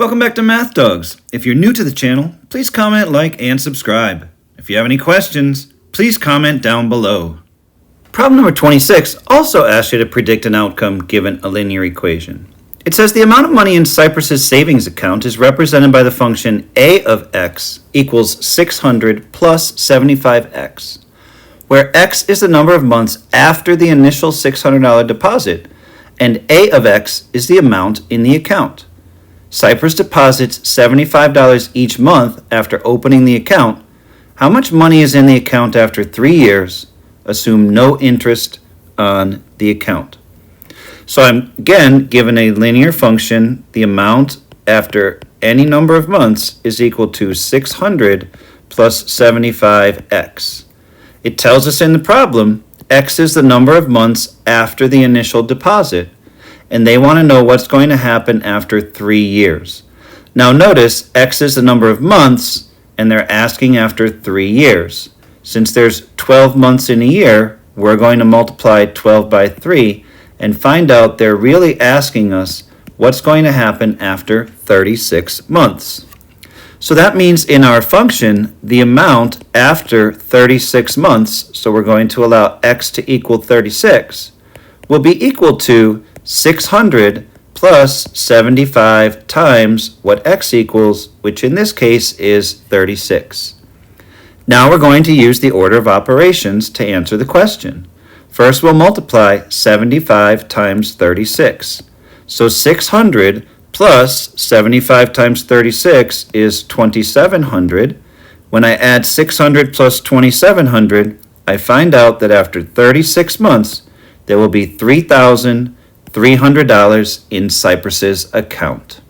Welcome back to Math Dogs. If you're new to the channel, please comment, like, and subscribe. If you have any questions, please comment down below. Problem number 26 also asks you to predict an outcome given a linear equation. It says the amount of money in Cyprus's savings account is represented by the function a of x equals 600 plus 75x, where x is the number of months after the initial $600 deposit, and a of x is the amount in the account. Cyprus deposits $75 each month after opening the account. How much money is in the account after 3 years? Assume no interest on the account. So I'm again given a linear function. The amount after any number of months is equal to 600 plus 75x. It tells us in the problem x is the number of months after the initial deposit, and they want to know what's going to happen after 3 years. Now notice x is the number of months, and they're asking after 3 years. Since there's 12 months in a year, we're going to multiply 12 by 3 and find out they're really asking us what's going to happen after 36 months. So that means in our function, the amount after 36 months, so we're going to allow x to equal 36, will be equal to 600 plus 75 times what x equals, which in this case is 36. Now we're going to use the order of operations to answer the question. First, we'll multiply 75 times 36. So 600 plus 75 times 36 is 2,700. When I add 600 plus 2,700, I find out that after 36 months, there will be $3,300 in Cyprus's account.